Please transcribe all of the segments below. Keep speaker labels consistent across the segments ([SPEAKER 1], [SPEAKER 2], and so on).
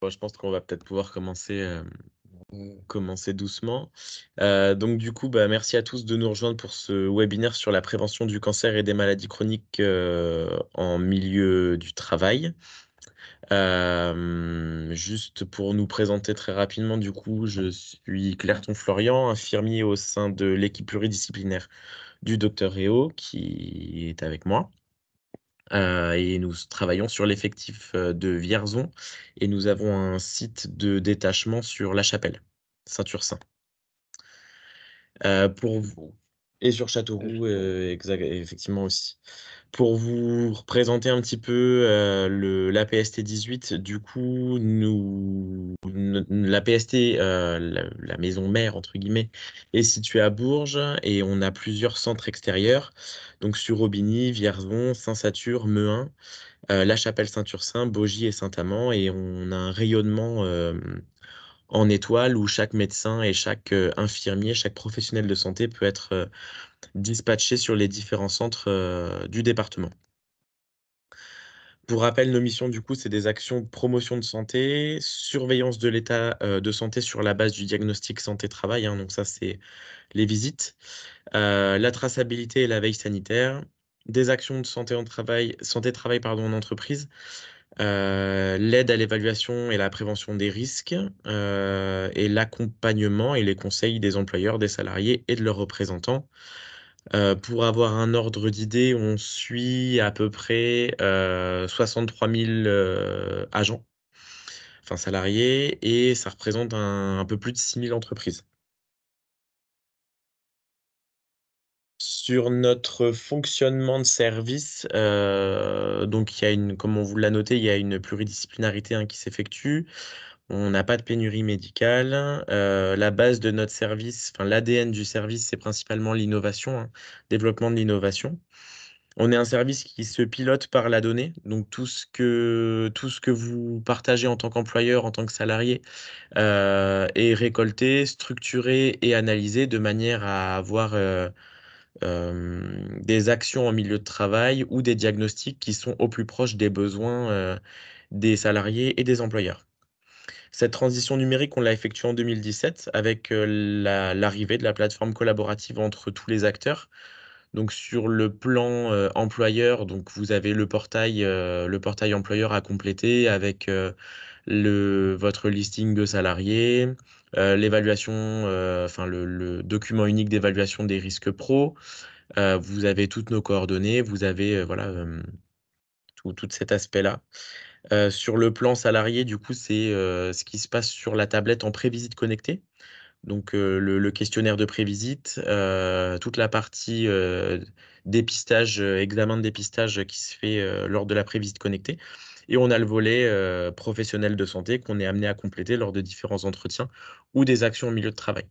[SPEAKER 1] Bon, je pense qu'on va peut-être pouvoir commencer doucement. Donc du coup, bah, merci à tous de nous rejoindre pour ce webinaire sur la prévention du cancer et des maladies chroniques, en milieu du travail. Juste pour nous présenter très rapidement, du coup, je suis Clerton Florian, infirmier au sein de l'équipe pluridisciplinaire du docteur Réau, qui est avec moi. Et nous travaillons sur l'effectif, de Vierzon et nous avons un site de détachement sur La Chapelle, Saint-Ursin. Pour vous et sur Châteauroux, effectivement aussi. Pour vous représenter un petit peu, l'APST 18, du coup, l'APST, la «maison mère» entre guillemets, est située à Bourges et on a plusieurs centres extérieurs, donc sur Aubigny, Vierzon, Saint-Satur, Mehun, La Chapelle-Saint-Ursin, Baugy et Saint-Amand et on a un rayonnement, en étoile où chaque médecin et chaque, infirmier, chaque professionnel de santé peut être, dispatché sur les différents centres, du département. Pour rappel, nos missions, du coup, c'est des actions de promotion de santé, surveillance de l'état, de santé sur la base du diagnostic santé-travail, hein, donc ça, c'est les visites, la traçabilité et la veille sanitaire, des actions de santé-travail, pardon, en entreprise, l'aide à l'évaluation et la prévention des risques, et l'accompagnement et les conseils des employeurs, des salariés et de leurs représentants. Pour avoir un ordre d'idée, on suit à peu près, 63 000, agents, enfin salariés et ça représente un peu plus de 6 000 entreprises. Sur notre fonctionnement de service, donc il y a comme on vous l'a noté, il y a une pluridisciplinarité, hein, qui s'effectue. On n'a pas de pénurie médicale. La base de notre service, enfin l'ADN du service, c'est principalement l'innovation, hein, développement de l'innovation. On est un service qui se pilote par la donnée, donc tout ce que vous partagez en tant qu'employeur, en tant que salarié, est récolté, structuré et analysé de manière à avoir, des actions en milieu de travail ou des diagnostics qui sont au plus proche des besoins, des salariés et des employeurs. Cette transition numérique, on l'a effectuée en 2017 avec, l'arrivée de la plateforme collaborative entre tous les acteurs. Donc sur le plan, employeur, donc vous avez le portail employeur à compléter avec, votre listing de salariés, l'évaluation, enfin le document unique d'évaluation des risques pro. Vous avez toutes nos coordonnées, vous avez, voilà, tout cet aspect-là. Sur le plan salarié, du coup, c'est, ce qui se passe sur la tablette en prévisite connectée. Donc, le questionnaire de prévisite, toute la partie, dépistage, examen de dépistage qui se fait, lors de la prévisite connectée et on a le volet, professionnel de santé qu'on est amené à compléter lors de différents entretiens ou des actions au milieu de travail.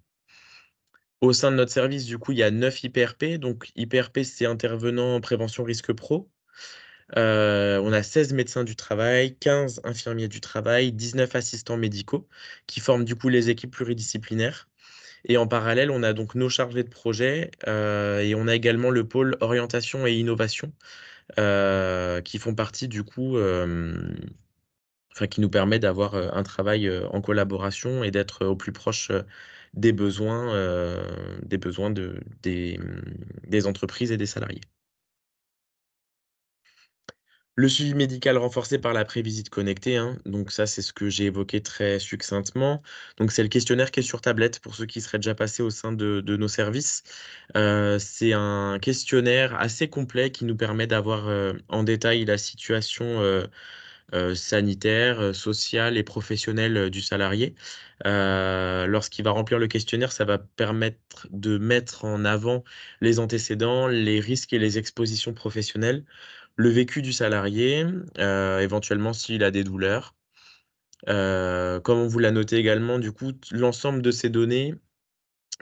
[SPEAKER 1] Au sein de notre service, du coup, il y a 9 IPRP. Donc IPRP, c'est intervenant en prévention risque pro. On a 16 médecins du travail, 15 infirmiers du travail, 19 assistants médicaux qui forment du coup les équipes pluridisciplinaires. Et en parallèle, on a donc nos chargés de projet, et on a également le pôle orientation et innovation, qui font partie du coup, enfin qui nous permet d'avoir, un travail, en collaboration et d'être au plus proche, des besoins des entreprises et des salariés. Le suivi médical renforcé par la prévisite connectée, hein, donc ça, c'est ce que j'ai évoqué très succinctement. Donc c'est le questionnaire qui est sur tablette pour ceux qui seraient déjà passés au sein de nos services. C'est un questionnaire assez complet qui nous permet d'avoir, en détail la situation, sanitaire, sociale et professionnelle, du salarié. Lorsqu'il va remplir le questionnaire, ça va permettre de mettre en avant les antécédents, les risques et les expositions professionnelles, le vécu du salarié, éventuellement s'il a des douleurs. Comme on vous l'a noté également, du coup, l'ensemble de ces données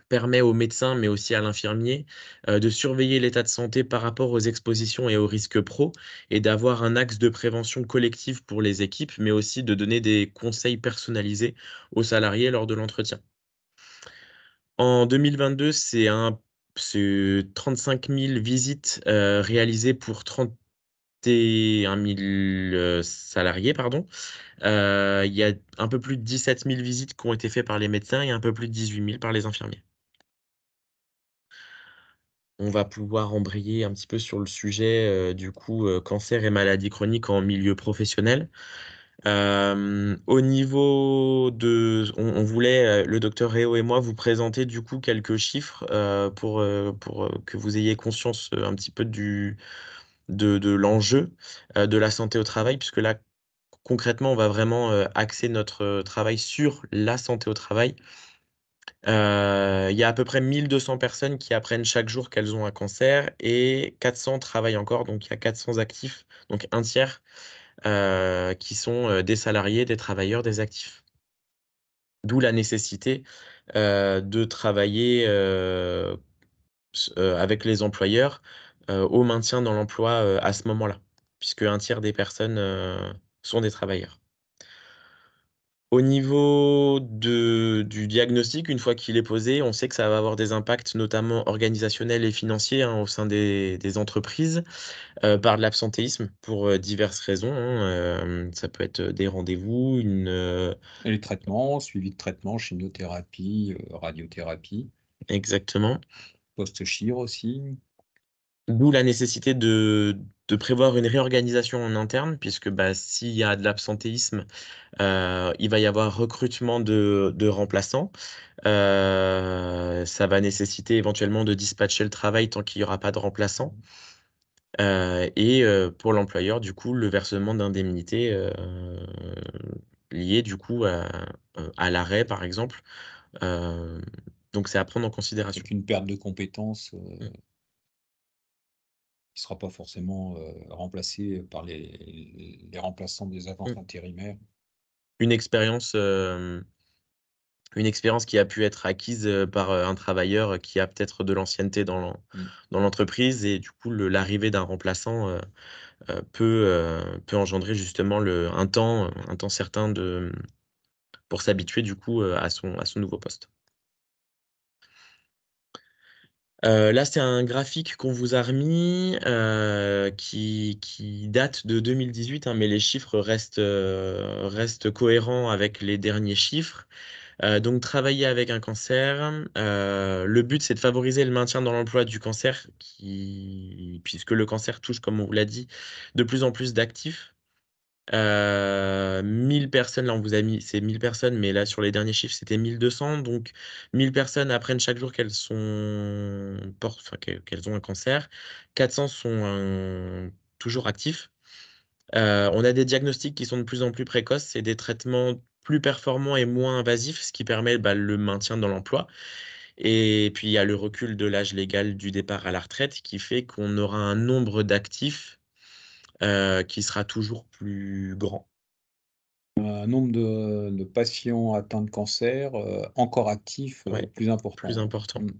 [SPEAKER 1] permet au médecin, mais aussi à l'infirmier, de surveiller l'état de santé par rapport aux expositions et aux risques pro et d'avoir un axe de prévention collective pour les équipes, mais aussi de donner des conseils personnalisés aux salariés lors de l'entretien. En 2022, c'est 35 000 visites, réalisées pour 21 000 salariés, pardon. Il y a un peu plus de 17 000 visites qui ont été faites par les médecins et un peu plus de 18 000 par les infirmiers. On va pouvoir embrayer un petit peu sur le sujet, du coup, cancer et maladies chroniques en milieu professionnel. Au niveau de on voulait, le docteur Réau et moi, vous présenter du coup quelques chiffres, pour que vous ayez conscience, un petit peu de l'enjeu, de la santé au travail, puisque là, concrètement, on va vraiment, axer notre, travail sur la santé au travail. Il y a à peu près 1 200 personnes qui apprennent chaque jour qu'elles ont un cancer et 400 travaillent encore, donc il y a 400 actifs, donc un tiers, qui sont, des salariés, des travailleurs, des actifs. D'où la nécessité, de travailler, avec les employeurs, au maintien dans l'emploi, à ce moment-là, puisque un tiers des personnes, sont des travailleurs. Au niveau du diagnostic, une fois qu'il est posé, on sait que ça va avoir des impacts notamment organisationnels et financiers, hein, au sein des entreprises, par de l'absentéisme pour, diverses raisons, hein, ça peut être, des rendez-vous,
[SPEAKER 2] Et les traitements, suivi de traitement, chimiothérapie, radiothérapie,
[SPEAKER 1] exactement.
[SPEAKER 2] post-chir aussi.
[SPEAKER 1] D'où la nécessité de prévoir une réorganisation en interne puisque, bah, s'il y a de l'absentéisme, il va y avoir recrutement de remplaçants. Ça va nécessiter éventuellement de dispatcher le travail tant qu'il y aura pas de remplaçant. Et pour l'employeur, du coup, le versement d'indemnités, liées du coup à l'arrêt, par exemple. Heu, donc c'est à prendre en considération.
[SPEAKER 2] Avec une perte de compétences,
[SPEAKER 1] Mmh.
[SPEAKER 2] qui sera pas forcément, remplacée par les remplaçants des agences
[SPEAKER 1] Mmh.
[SPEAKER 2] intérimaires.
[SPEAKER 1] Une expérience, une expérience qui a pu être acquise, par, un travailleur qui a peut-être de l'ancienneté
[SPEAKER 2] Mmh.
[SPEAKER 1] dans l'entreprise et du coup l'arrivée d'un remplaçant, peut engendrer justement un temps certain pour s'habituer du coup, à son nouveau poste. Là, c'est un graphique qu'on vous a remis, qui date de 2018, hein, mais les chiffres restent cohérents avec les derniers chiffres. Donc travailler avec un cancer, le but, c'est de favoriser le maintien dans l'emploi du cancer puisque le cancer touche, comme on vous l'a dit, de plus en plus d'actifs. 1 000 personnes, là, on vous a mis c'est 1 000 personnes, mais là, sur les derniers chiffres, c'était 1 200. Donc 1 000 personnes apprennent chaque jour qu'elles ont un cancer. 400 sont, toujours actifs. On a des diagnostics qui sont de plus en plus précoces et des traitements plus performants et moins invasifs, ce qui permet, bah, le maintien dans l'emploi et puis il y a le recul de l'âge légal du départ à la retraite qui fait qu'on aura un nombre d'actifs, qui sera toujours plus grand.
[SPEAKER 2] Un nombre de patients atteints de cancer, encore actifs,
[SPEAKER 1] Ouais,
[SPEAKER 2] plus
[SPEAKER 1] plus
[SPEAKER 2] important.
[SPEAKER 1] important.
[SPEAKER 2] Mmh.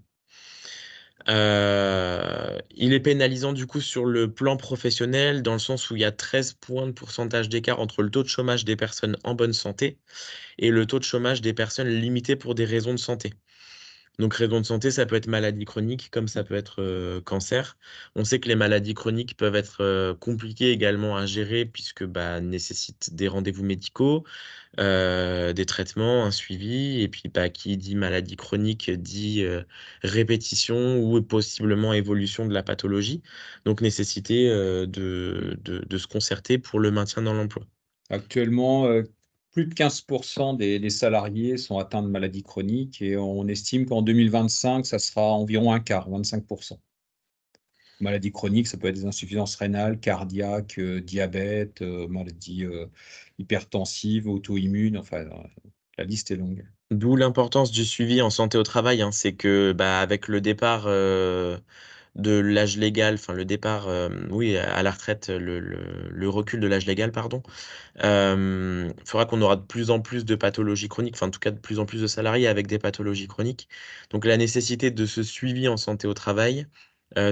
[SPEAKER 1] Il est pénalisant du coup sur le plan professionnel, dans le sens où il y a 13 points de pourcentage d'écart entre le taux de chômage des personnes en bonne santé et le taux de chômage des personnes limitées pour des raisons de santé. Donc raison de santé, ça peut être maladie chronique comme ça peut être, cancer. On sait que les maladies chroniques peuvent être, compliquées également à gérer puisque, bah, nécessitent des rendez-vous médicaux, des traitements, un suivi et puis, bah, qui dit maladie chronique dit, répétition ou possiblement évolution de la pathologie. Donc nécessité, de se concerter pour le maintien dans l'emploi.
[SPEAKER 2] Actuellement, plus de 15 des salariés sont atteints de maladies chroniques et on estime qu'en 2025, ça sera environ un quart, 25. Maladies chroniques, ça peut être des insuffisances rénales, cardiaques, diabète, maladies, hypertensives, auto-immunes, enfin, la liste est longue.
[SPEAKER 1] D'où l'importance du suivi en santé au travail, hein. C'est que, bah, avec le départ, de l'âge légal, enfin le départ, oui, à la retraite, le recul de l'âge légal, pardon, fera qu'on aura de plus en plus de pathologies chroniques, enfin en tout cas de plus en plus de salariés avec des pathologies chroniques. Donc la nécessité de ce suivi en santé au travail,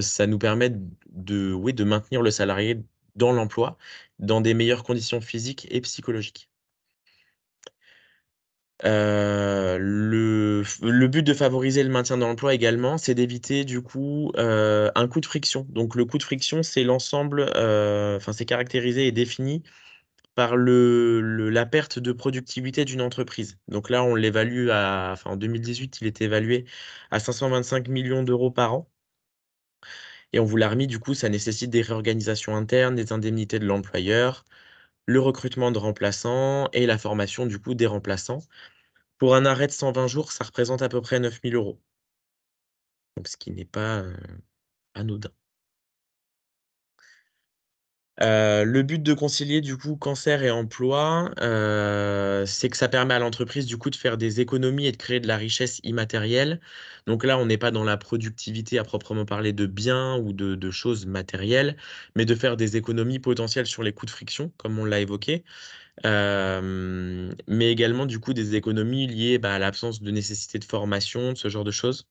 [SPEAKER 1] ça nous permet oui, de maintenir le salarié dans l'emploi, dans des meilleures conditions physiques et psychologiques. Le but de favoriser le maintien dans l'emploi également, c'est d'éviter du coup un coût de friction. Donc le coût de friction, c'est l'ensemble, enfin c'est caractérisé et défini par la perte de productivité d'une entreprise. Donc là, on l'évalue enfin en 2018, il était évalué à 525 millions d'euros par an. Et on vous l'a remis, du coup, ça nécessite des réorganisations internes, des indemnités de l'employeur, le recrutement de remplaçants et la formation du coup des remplaçants. Pour un arrêt de 120 jours, ça représente à peu près 9 000 euros. Donc ce qui n'est pas anodin. Le but de concilier du coup cancer et emploi, c'est que ça permet à l'entreprise du coup de faire des économies et de créer de la richesse immatérielle. Donc là, on n'est pas dans la productivité à proprement parler de biens ou de choses matérielles, mais de faire des économies potentielles sur les coûts de friction, comme on l'a évoqué. Mais également du coup des économies liées à l'absence de nécessité de formation, ce genre de choses.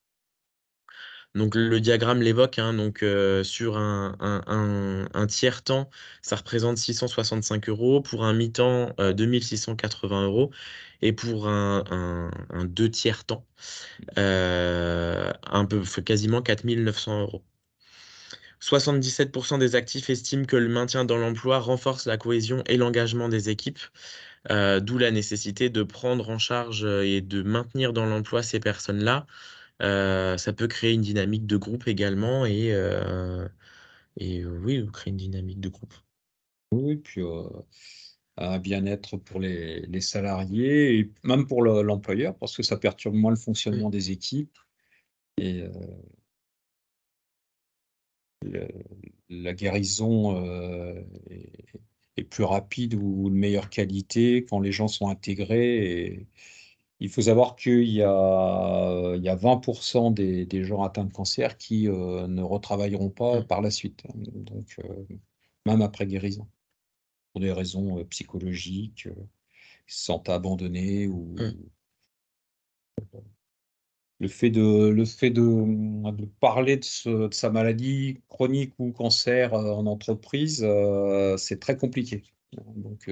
[SPEAKER 1] Donc le diagramme l'évoque, hein, donc sur un tiers temps, ça représente 665 euros, pour un mi-temps, 2680 euros, et pour un deux tiers temps, quasiment 4900 euros. 77% des actifs estiment que le maintien dans l'emploi renforce la cohésion et l'engagement des équipes, d'où la nécessité de prendre en charge et de maintenir dans l'emploi ces personnes-là. Ça peut créer une dynamique de groupe également oui, créer une dynamique de groupe.
[SPEAKER 2] Oui, puis un bien-être pour les salariés et même pour l'employeur, parce que ça perturbe moins le
[SPEAKER 1] Mm,
[SPEAKER 2] fonctionnement des équipes et le la guérison, est plus rapide ou de meilleure qualité quand les gens sont intégrés et il faut savoir qu'il y a 20 des gens atteints de cancer qui, ne retravailleront pas
[SPEAKER 1] mm,
[SPEAKER 2] par la suite, hein, donc même après guérison, pour des raisons, psychologiques, ils se sentent abandonnés ou
[SPEAKER 1] mm.
[SPEAKER 2] le fait de parler de sa maladie chronique ou cancer, en entreprise, c'est très compliqué. Donc,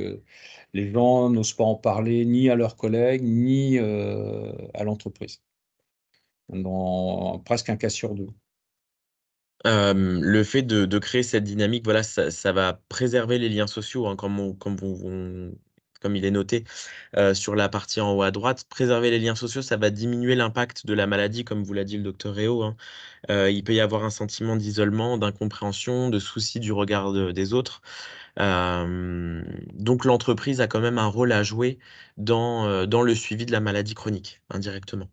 [SPEAKER 2] les gens n'osent pas en parler ni à leurs collègues, ni, à l'entreprise. Dans presque un cas sur 2.
[SPEAKER 1] Le fait de créer cette dynamique, voilà, ça va préserver les liens sociaux, hein, comme il est noté sur la partie en haut à droite. Préserver les liens sociaux, ça va diminuer l'impact de la maladie, comme vous l'a dit le docteur Réau, hein. Il peut y avoir un sentiment d'isolement, d'incompréhension, de souci du regard des autres. Donc l'entreprise a quand même un rôle à jouer dans le suivi de la maladie chronique, indirectement.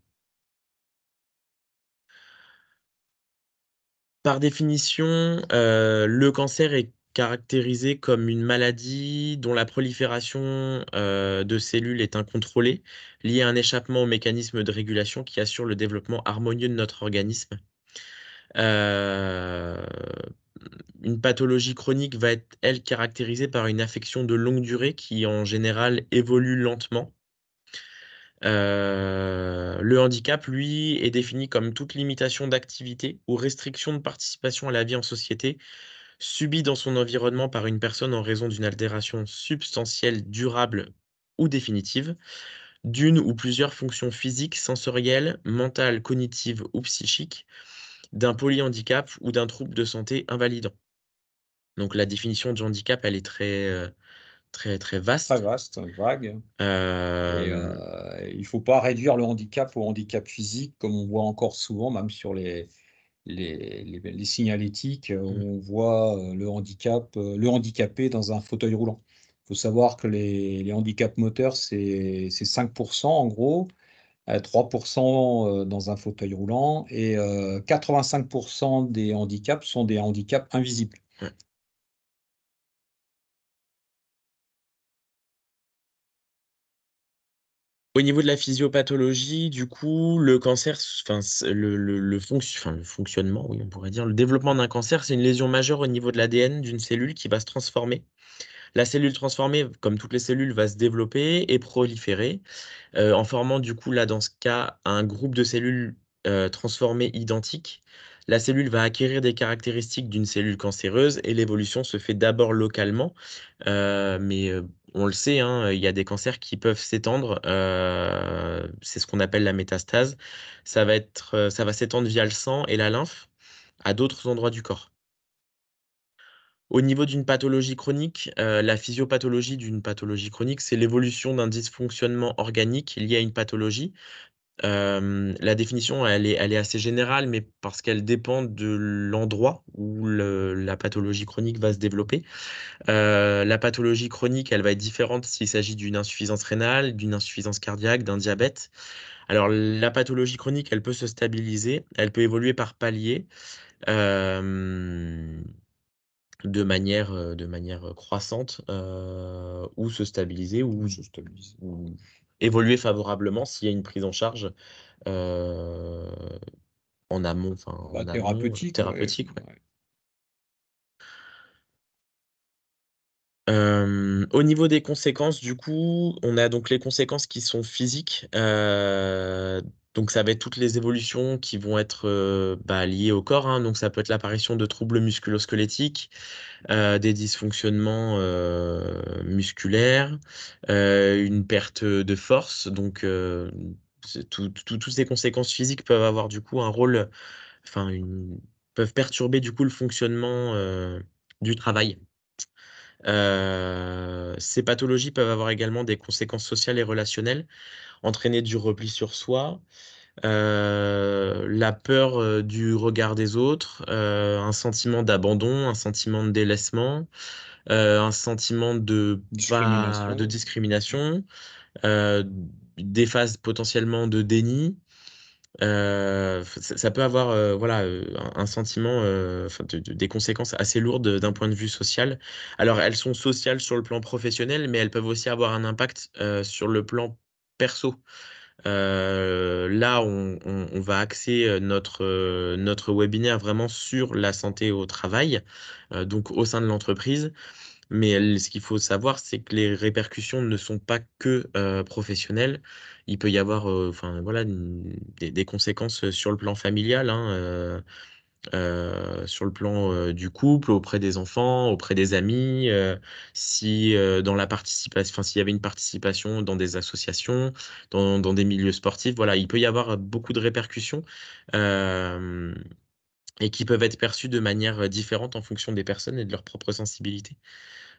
[SPEAKER 1] Par définition, le cancer est caractérisé comme une maladie dont la prolifération de cellules est incontrôlée, liée à un échappement au mécanisme de régulation qui assure le développement harmonieux de notre organisme. Euh, une pathologie chronique va être, elle, caractérisée par une affection de longue durée qui, en général, évolue lentement. Le handicap, lui, est défini comme toute limitation d'activité ou restriction de participation à la vie en société subie dans son environnement par une personne en raison d'une altération substantielle, durable ou définitive, d'une ou plusieurs fonctions physiques, sensorielles, mentales, cognitives ou psychiques, d'un polyhandicap ou d'un trouble de santé invalidant. Donc la définition du handicap, elle est très, très
[SPEAKER 2] Très
[SPEAKER 1] vaste.
[SPEAKER 2] vaste, vague et
[SPEAKER 1] Euh,
[SPEAKER 2] il ne faut pas réduire le handicap au handicap physique comme on voit encore souvent, même sur les signalétiques, on voit, le handicapé dans un fauteuil roulant. Il faut savoir que les handicaps moteurs, c'est 5 en gros, 3 dans un fauteuil roulant et 85 des handicaps sont des handicaps invisibles.
[SPEAKER 1] ouais. Au niveau de la physiopathologie, du coup, le cancer, enfin, le fonctionnement, oui, on pourrait dire, le développement d'un cancer, c'est une lésion majeure au niveau de l'ADN d'une cellule qui va se transformer. La cellule transformée, comme toutes les cellules, va se développer et proliférer, en formant du coup, là, dans ce cas, un groupe de cellules transformées identiques. La cellule va acquérir des caractéristiques d'une cellule cancéreuse et l'évolution se fait d'abord localement, mais on le sait, hein, il y a des cancers qui peuvent s'étendre, c'est ce qu'on appelle la métastase. Ça va s'étendre via le sang et la lymphe à d'autres endroits du corps. Au niveau d'une pathologie chronique, la physiopathologie d'une pathologie chronique, c'est l'évolution d'un dysfonctionnement organique lié à une pathologie. La définition, elle est assez générale, mais parce qu'elle dépend de l'endroit où la pathologie chronique va se développer. La pathologie chronique, elle va être différente s'il s'agit d'une insuffisance rénale, d'une insuffisance cardiaque, d'un diabète. Alors, la pathologie chronique, elle peut se stabiliser, elle peut évoluer par paliers, de manière croissante, ou se stabiliser,
[SPEAKER 2] On se stabilise.
[SPEAKER 1] ou évoluer favorablement s'il y a une prise en charge euh, en amont, enfin
[SPEAKER 2] Bah,
[SPEAKER 1] en amont,
[SPEAKER 2] thérapeutique, ouais,
[SPEAKER 1] thérapeutique, ouais.
[SPEAKER 2] ouais.
[SPEAKER 1] Au niveau des conséquences, du coup, on a donc les conséquences qui sont physiques. Donc ça va être toutes les évolutions qui vont être liées au corps, hein. Donc ça peut être l'apparition de troubles musculo-squelettiques, des dysfonctionnements musculaires, une perte de force. Donc toutes ces conséquences physiques peuvent avoir du coup un rôle, enfin peuvent perturber du coup le fonctionnement du travail. Ces pathologies peuvent avoir également des conséquences sociales et relationnelles, entraîner du repli sur soi, la peur du regard des autres, un sentiment d'abandon, un sentiment de délaissement, un sentiment de
[SPEAKER 2] Discrimination.
[SPEAKER 1] discrimination, euh, des phases potentiellement de déni. Ça peut avoir voilà, un sentiment, enfin, des conséquences assez lourdes d'un point de vue social. Alors, elles sont sociales sur le plan professionnel, mais elles peuvent aussi avoir un impact sur le plan perso. Là, on va axer notre webinaire vraiment sur la santé au travail, donc au sein de l'entreprise. Mais ce qu'il faut savoir, c'est que les répercussions ne sont pas que professionnelles. Il peut y avoir, enfin voilà, des conséquences sur le plan familial, hein, sur le plan du couple, auprès des enfants, auprès des amis. Si dans la participation, enfin s'il y avait une participation dans des associations, dans des milieux sportifs, voilà, il peut y avoir beaucoup de répercussions. euh, et qui peuvent être perçues de manière différente en fonction des personnes et de leur propre sensibilité.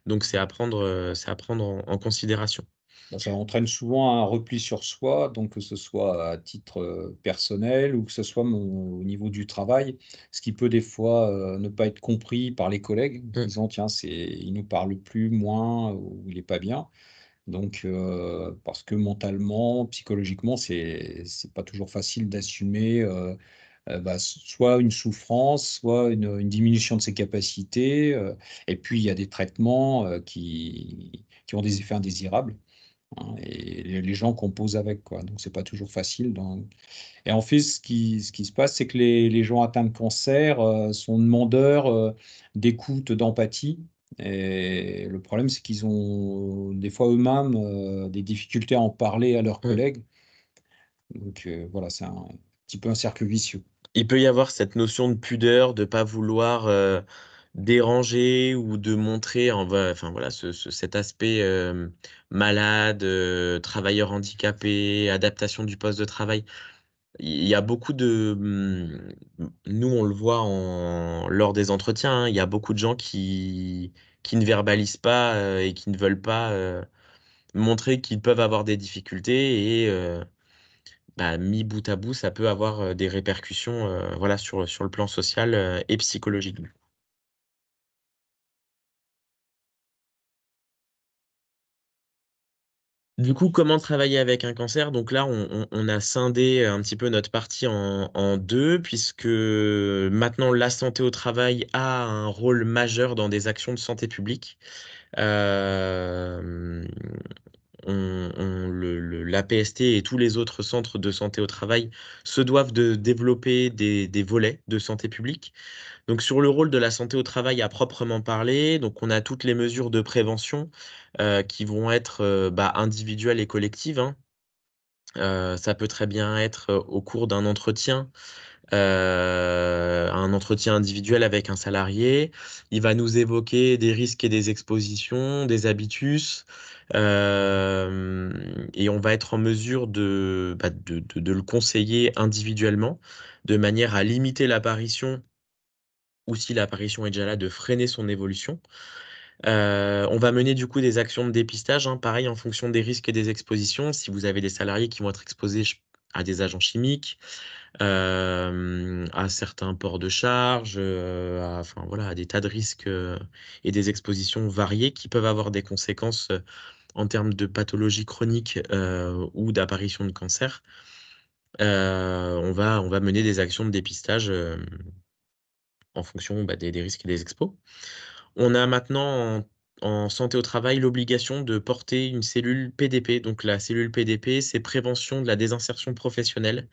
[SPEAKER 1] Donc c'est à prendre en considération.
[SPEAKER 2] Bah, ça entraîne souvent un repli sur soi, donc que ce soit à titre personnel ou que ce soit au niveau du travail, ce qui peut des fois ne pas être compris par les collègues, en
[SPEAKER 1] Mm.
[SPEAKER 2] disant tiens, il nous parle plus, moins, ou il est pas bien. Donc, parce que mentalement, psychologiquement, c'est pas toujours facile d'assumer soit une souffrance, soit une diminution de ses capacités. Et puis, il y a des traitements qui ont des effets indésirables, hein, et les gens composent avec, quoi. Donc, c'est pas toujours facile. Et en fait, ce qui se passe, c'est que les gens atteints de cancer sont demandeurs d'écoute, d'empathie. Et le problème, c'est qu'ils ont des fois eux-mêmes des difficultés à en parler à leurs
[SPEAKER 1] Mm.
[SPEAKER 2] collègues. Donc voilà, c'est un petit peu un cercle vicieux.
[SPEAKER 1] Il peut y avoir cette notion de pudeur, de pas vouloir déranger ou de montrer, enfin voilà, cet aspect malade, travailleur handicapé, adaptation du poste de travail. Il y a beaucoup nous on le voit lors des entretiens, hein, il y a beaucoup de gens qui ne verbalisent pas et qui ne veulent pas montrer qu'ils peuvent avoir des difficultés et mis bout à bout, ça peut avoir des répercussions voilà, sur le plan social et psychologique. Du coup, comment travailler avec un cancer? Donc là, on a scindé un petit peu notre partie en deux, puisque maintenant, la santé au travail a un rôle majeur dans des actions de santé publique. Euh, l'APST et tous les autres centres de santé au travail se doivent de développer des volets de santé publique. Donc sur le rôle de la santé au travail à proprement parler, donc on a toutes les mesures de prévention qui vont être individuelles et collectives, hein. Ça peut très bien être au cours d'un entretien, un entretien individuel avec un salarié. Il va nous évoquer des risques et des expositions, des habitus, et on va être en mesure de le conseiller individuellement, de manière à limiter l'apparition, ou si l'apparition est déjà là, de freiner son évolution. On va mener du coup des actions de dépistage, hein, pareil en fonction des risques et des expositions. Si vous avez des salariés qui vont être exposés à des agents chimiques, à certains ports de charge, enfin voilà, à des tas de risques et des expositions variées qui peuvent avoir des conséquences en termes de pathologie chronique ou d'apparition de cancer. On va mener des actions de dépistage en fonction des risques et des expos. On a maintenant en santé au travail l'obligation de porter une cellule PDP. Donc la cellule PDP, c'est prévention de la désinsertion professionnelle.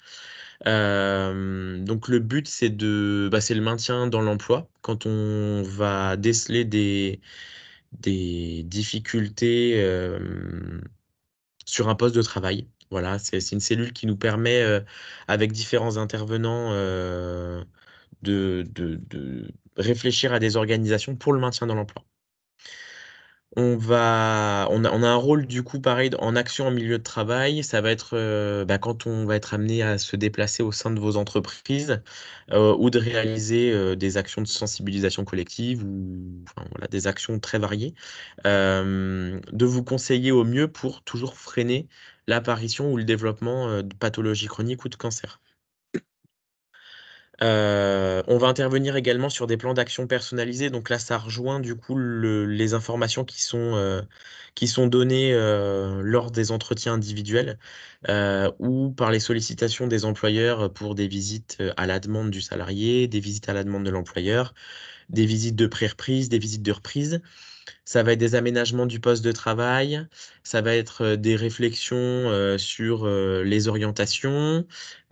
[SPEAKER 1] Donc le but, c'est le maintien dans l'emploi. Quand on va déceler des difficultés sur un poste de travail. Voilà, c'est une cellule qui nous permet, avec différents intervenants, de réfléchir à des organisations pour le maintien dans l'emploi. On a un rôle du coup pareil en action en milieu de travail. Ça va être quand on va être amené à se déplacer au sein de vos entreprises ou de réaliser des actions de sensibilisation collective ou enfin, voilà, des actions très variées. De vous conseiller au mieux pour toujours freiner l'apparition ou le développement de pathologies chroniques ou de cancer. On va intervenir également sur des plans d'action personnalisés. Donc là, ça rejoint du coup les informations qui sont données lors des entretiens individuels ou par les sollicitations des employeurs pour des visites à la demande du salarié, des visites à la demande de l'employeur, des visites de pré-reprise, des visites de reprise. Ça va être des aménagements du poste de travail, ça va être des réflexions sur les orientations,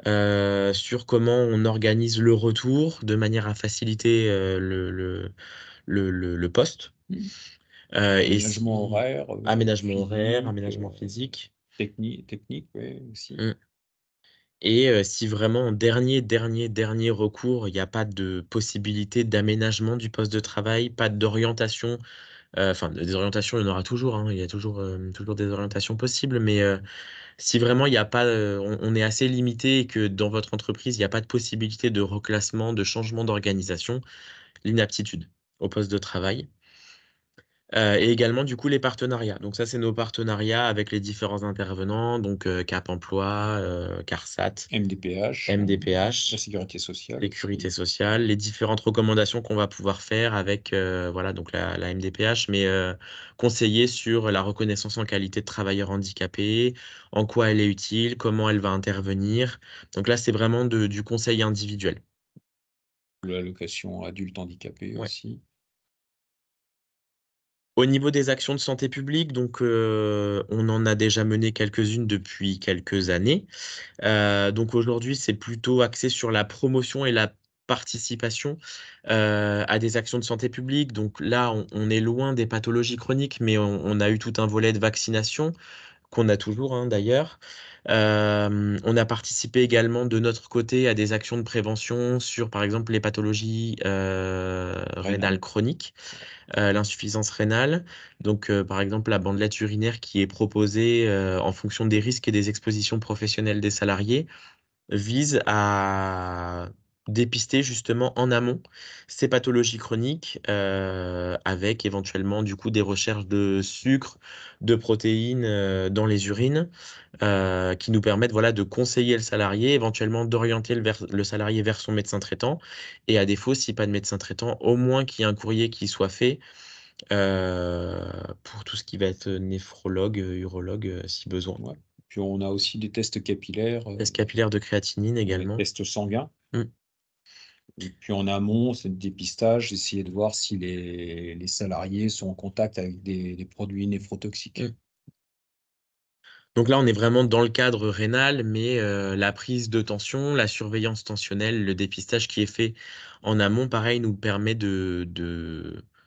[SPEAKER 1] sur comment on organise le retour de manière à faciliter le poste.
[SPEAKER 2] Mmh.
[SPEAKER 1] Et
[SPEAKER 2] Aménagement horaire,
[SPEAKER 1] aménagement horaire,
[SPEAKER 2] physique,
[SPEAKER 1] aménagement physique.
[SPEAKER 2] technique, ouais, aussi.
[SPEAKER 1] Mm. Et si vraiment en dernier recours, il n'y a pas de possibilité d'aménagement du poste de travail, pas d'orientation. Enfin, des orientations, il y en aura toujours, hein, il y a toujours des orientations possibles, mais si vraiment il n'y a pas, on est assez limité et que dans votre entreprise, il n'y a pas de possibilité de reclassement, de changement d'organisation, l'inaptitude au poste de travail. Et également, du coup, les partenariats. Donc ça, c'est nos partenariats avec les différents intervenants, donc Cap Emploi, CARSAT,
[SPEAKER 2] MDPH, la
[SPEAKER 1] MDPH,
[SPEAKER 2] sécurité sociale
[SPEAKER 1] sécurité
[SPEAKER 2] aussi.
[SPEAKER 1] sociale, les différentes recommandations qu'on va pouvoir faire avec voilà, donc la MDPH, mais conseiller sur la reconnaissance en qualité de travailleur handicapé, en quoi elle est utile, comment elle va intervenir. Donc là, c'est vraiment du conseil individuel.
[SPEAKER 2] L'allocation adulte handicapé
[SPEAKER 1] Ouais.
[SPEAKER 2] aussi.
[SPEAKER 1] Au niveau des actions de santé publique, donc on en a déjà mené quelques-unes depuis quelques années. Donc aujourd'hui, c'est plutôt axé sur la promotion et la participation à des actions de santé publique. Donc là, on est loin des pathologies chroniques, mais on a eu tout un volet de vaccination qu'on a toujours, hein, d'ailleurs. On a participé également de notre côté à des actions de prévention sur, par exemple, les pathologies rénales
[SPEAKER 2] Rénal.
[SPEAKER 1] chroniques, l'insuffisance rénale. Donc, par exemple, la bandelette urinaire qui est proposée en fonction des risques et des expositions professionnelles des salariés vise à dépister justement en amont ces pathologies chroniques avec éventuellement du coup des recherches de sucre, de protéines dans les urines qui nous permettent voilà, de conseiller le salarié, éventuellement d'orienter le salarié vers son médecin traitant et à défaut, si pas de médecin traitant, au moins qu'il y ait un courrier qui soit fait pour tout ce qui va être néphrologue, urologue si besoin.
[SPEAKER 2] Ouais. Puis on a aussi des tests capillaires,
[SPEAKER 1] Test capillaire de créatinine
[SPEAKER 2] des
[SPEAKER 1] également.
[SPEAKER 2] tests sanguins.
[SPEAKER 1] Mm.
[SPEAKER 2] Et puis en amont, c'est le dépistage, essayer de voir si les salariés sont en contact avec des produits néphrotoxiques.
[SPEAKER 1] Mm. Donc là, on est vraiment dans le cadre rénal, mais la prise de tension, la surveillance tensionnelle, le dépistage qui est fait en amont, pareil, nous permet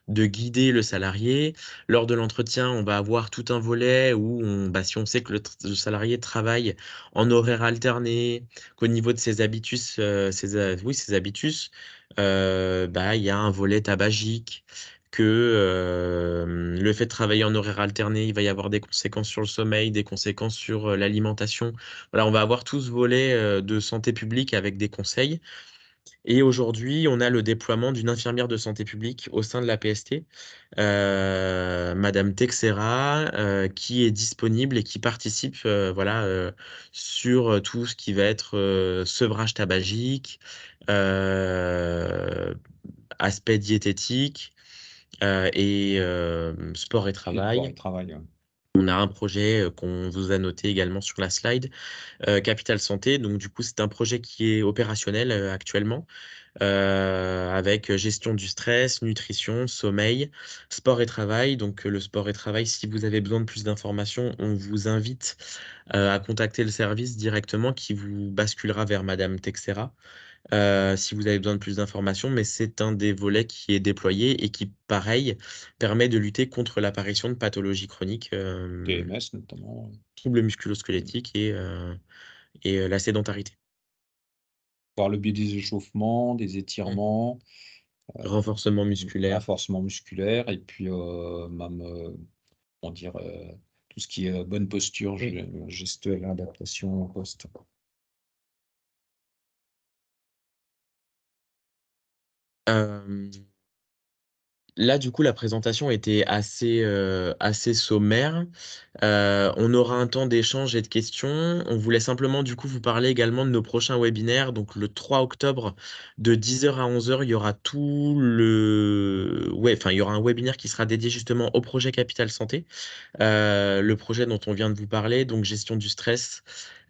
[SPEAKER 1] de guider le salarié. Lors de l'entretien, on va avoir tout un volet où si on sait que le salarié travaille en horaire alterné, qu'au niveau de ses habitus, ses habitus, il y a un volet tabagique, que le fait de travailler en horaire alterné, il va y avoir des conséquences sur le sommeil, des conséquences sur l'alimentation. Voilà, on va avoir tout ce volet de santé publique avec des conseils. Et aujourd'hui, on a le déploiement d'une infirmière de santé publique au sein de la PST, Madame Texera, qui est disponible et qui participe sur tout ce qui va être sevrage tabagique, euh, aspect diététique et sport et
[SPEAKER 2] Et sport
[SPEAKER 1] travail.
[SPEAKER 2] et travail. Ouais.
[SPEAKER 1] On a un projet qu'on vous a noté également sur la slide, Capital Santé. Donc, du coup, c'est un projet qui est opérationnel actuellement, avec gestion du stress, nutrition, sommeil, sport et travail. Donc, le sport et travail, si vous avez besoin de plus d'informations, on vous invite à contacter le service directement qui vous basculera vers Madame Texera. Si vous avez besoin de plus d'informations, mais c'est un des volets qui est déployé et qui, pareil, permet de lutter contre l'apparition de pathologies chroniques,
[SPEAKER 2] TMS notamment.
[SPEAKER 1] troubles musculo-squelettiques et la sédentarité.
[SPEAKER 2] Par le biais des échauffements, des
[SPEAKER 1] Mm.
[SPEAKER 2] étirements,
[SPEAKER 1] Renforcement musculaire.
[SPEAKER 2] renforcement musculaire, et puis même, on dire, tout ce qui est bonne posture,
[SPEAKER 1] Mm.
[SPEAKER 2] gestuelle, adaptation au poste.
[SPEAKER 1] Euh, Là, du coup, la présentation était assez sommaire. On aura un temps d'échange et de questions. On voulait simplement, du coup, vous parler également de nos prochains webinaires. Donc, le 3 octobre, de 10h à 11h, il y aura il y aura un webinaire qui sera dédié justement au projet Capital Santé, le projet dont on vient de vous parler, donc gestion du stress,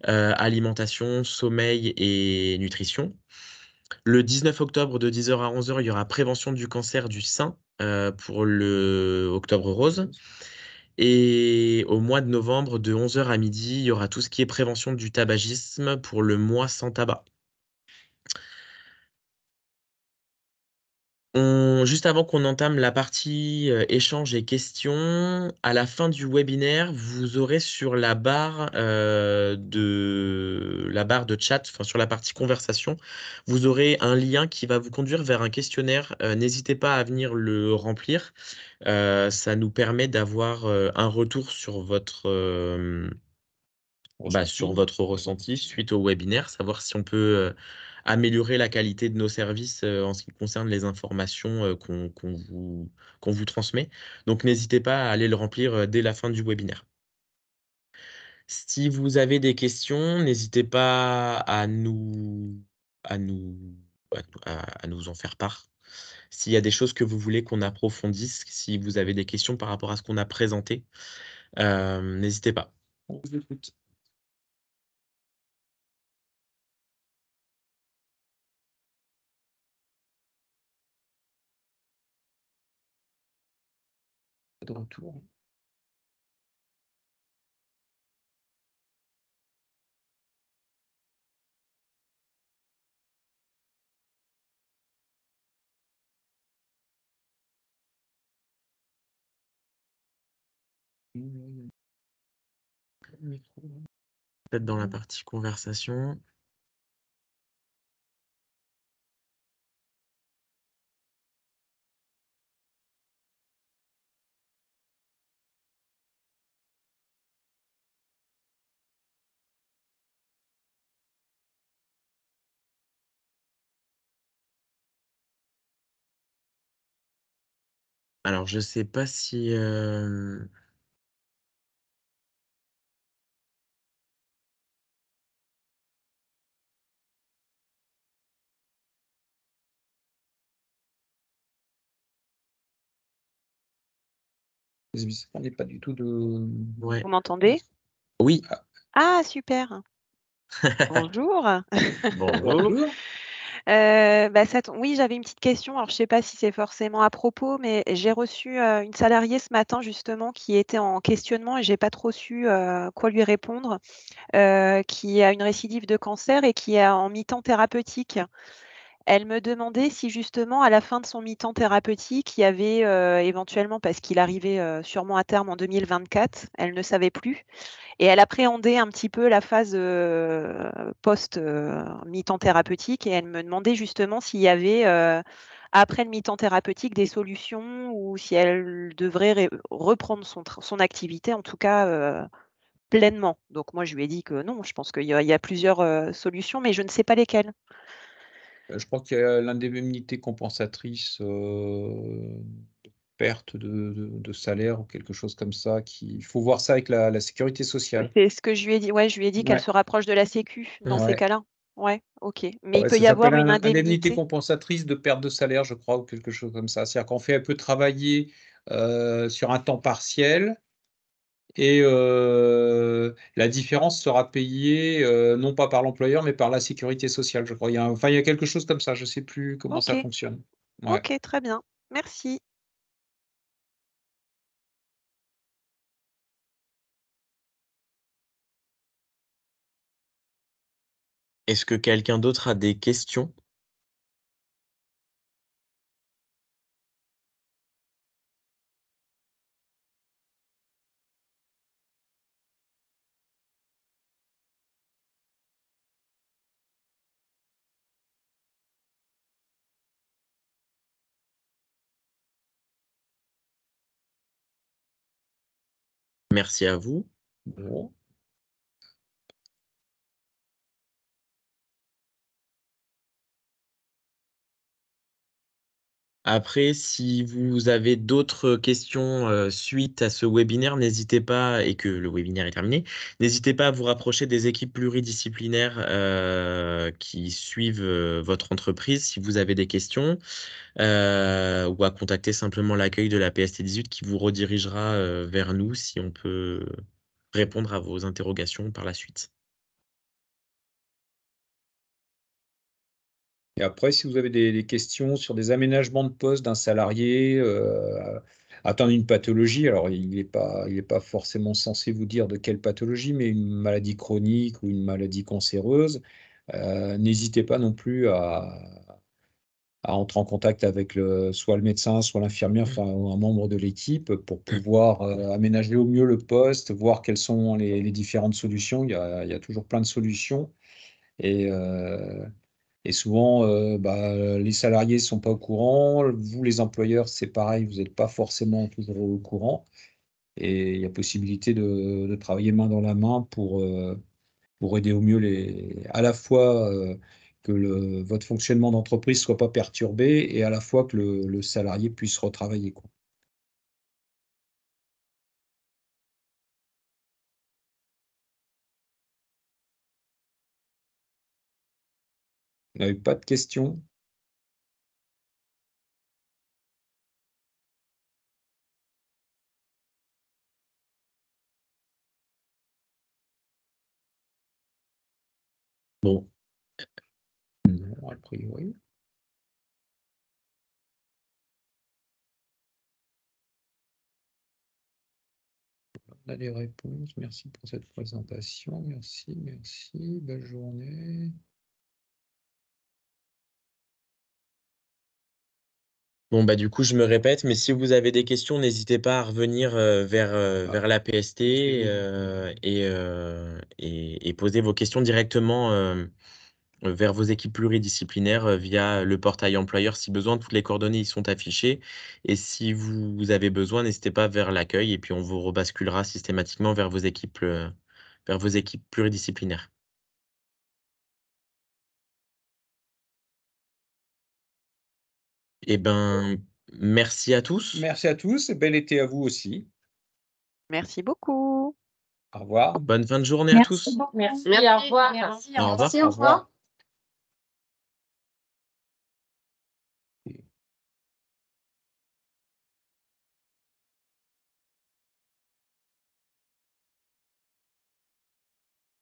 [SPEAKER 1] alimentation, sommeil et nutrition. Le 19 octobre de 10h à 11h, il y aura prévention du cancer du sein pour le Octobre Rose. Et au mois de novembre, de 11h à midi, il y aura tout ce qui est prévention du tabagisme pour le mois sans tabac. Juste avant qu'on entame la partie échange et questions, à la fin du webinaire, vous aurez sur la barre de chat, enfin sur la partie conversation, vous aurez un lien qui va vous conduire vers un questionnaire. N'hésitez pas à venir le remplir. Ça nous permet d'avoir un retour sur sur
[SPEAKER 2] Ressenti.
[SPEAKER 1] votre ressenti suite au webinaire, savoir si on peut améliorer la qualité de nos services en ce qui concerne les informations qu'on vous transmet. Donc, n'hésitez pas à aller le remplir dès la fin du webinaire. Si vous avez des questions, n'hésitez pas à nous, à nous en faire part. S'il y a des choses que vous voulez qu'on approfondisse, si vous avez des questions par rapport à ce qu'on a présenté, n'hésitez pas.
[SPEAKER 2] On vous écoute. De retour.
[SPEAKER 1] Peut-être dans la partie conversation. Alors, je sais pas si...
[SPEAKER 2] On n'est pas du tout de.
[SPEAKER 1] Ouais.
[SPEAKER 3] Vous m'entendez?
[SPEAKER 1] Oui.
[SPEAKER 3] Ah, super. Bonjour.
[SPEAKER 1] Bonjour.
[SPEAKER 2] Bonjour.
[SPEAKER 3] Oui, j'avais une petite question. Alors, je ne sais pas si c'est forcément à propos, mais j'ai reçu une salariée ce matin justement qui était en questionnement et j'ai pas trop su quoi lui répondre, qui a une récidive de cancer et qui est en mi-temps thérapeutique. Elle me demandait si justement à la fin de son mi-temps thérapeutique, il y avait, éventuellement parce qu'il arrivait, sûrement à terme en 2024, elle ne savait plus et elle appréhendait un petit peu la phase, post, mi-temps thérapeutique et elle me demandait justement s'il y avait, après le mi-temps thérapeutique des solutions ou si elle devrait reprendre son activité en tout cas, pleinement. Donc moi je lui ai dit que non, je pense qu'il y a plusieurs, solutions mais je ne sais pas lesquelles.
[SPEAKER 2] Je crois qu'il y a l'indemnité compensatrice, de perte de salaire ou quelque chose comme ça il faut voir ça avec la sécurité sociale.
[SPEAKER 3] C'est ce que je lui ai dit. Ouais, je lui ai dit qu'elle
[SPEAKER 2] Ouais,
[SPEAKER 3] se rapproche de la sécu dans ces
[SPEAKER 2] ouais,
[SPEAKER 3] cas-là. Ouais, OK. Mais il
[SPEAKER 2] ouais,
[SPEAKER 3] peut
[SPEAKER 2] ça
[SPEAKER 3] y
[SPEAKER 2] s'appelle
[SPEAKER 3] avoir une
[SPEAKER 2] indemnité
[SPEAKER 3] indemnité?
[SPEAKER 2] compensatrice de perte de salaire, je crois, ou quelque chose comme ça. C'est-à-dire qu'en fait, elle peut travailler, sur un temps partiel et la différence sera payée, non pas par l'employeur, mais par la sécurité sociale, je crois. Il y a quelque chose comme ça, je ne sais plus comment ça
[SPEAKER 3] OK,
[SPEAKER 2] fonctionne. Ouais.
[SPEAKER 3] OK, très bien. Merci.
[SPEAKER 1] Est-ce que quelqu'un d'autre a des questions? Merci à vous.
[SPEAKER 2] Bon.
[SPEAKER 1] Après, si vous avez d'autres questions, suite à ce webinaire, n'hésitez pas et que le webinaire est terminé, n'hésitez pas à vous rapprocher des équipes pluridisciplinaires, qui suivent, votre entreprise si vous avez des questions, ou à contacter simplement l'accueil de la PST18 qui vous redirigera, vers nous si on peut répondre à vos interrogations par la suite.
[SPEAKER 2] Et après, si vous avez des questions sur des aménagements de poste d'un salarié, atteint d'une pathologie, alors il n'est pas forcément censé vous dire de quelle pathologie, mais une maladie chronique ou une maladie cancéreuse, n'hésitez pas non plus à entrer en contact avec soit le médecin, soit l'infirmière, enfin ou un membre de l'équipe pour pouvoir aménager au mieux le poste, voir quelles sont les différentes solutions. Il y a toujours plein de solutions. Et, et souvent, les salariés ne sont pas au courant. Vous, les employeurs, c'est pareil, vous n'êtes pas forcément toujours au courant. Et il y a possibilité de travailler main dans la main pour aider au mieux à la fois que votre fonctionnement d'entreprise ne soit pas perturbé et à la fois que le salarié puisse retravailler, quoi. Vous n'avez pas de questions?
[SPEAKER 1] Bon,
[SPEAKER 2] Non, a priori. On a des réponses. Merci pour cette présentation. Merci, merci. Belle journée.
[SPEAKER 1] bon, bah, du coup, je me répète, mais si vous avez des questions, n'hésitez pas à revenir, vers la PST, et poser vos questions directement, vers vos équipes pluridisciplinaires, via le portail employeur si besoin. Toutes les coordonnées y sont affichées et si vous avez besoin, n'hésitez pas vers l'accueil et puis on vous rebasculera systématiquement vers vos équipes pluridisciplinaires. Eh ben, merci à tous.
[SPEAKER 2] Merci à tous et bel été à vous aussi.
[SPEAKER 3] Merci beaucoup.
[SPEAKER 2] Au revoir.
[SPEAKER 1] Bonne fin de journée à
[SPEAKER 4] Merci
[SPEAKER 1] tous.
[SPEAKER 4] beaucoup.
[SPEAKER 5] Merci, au revoir.
[SPEAKER 4] Merci,
[SPEAKER 1] Au revoir.
[SPEAKER 4] au revoir.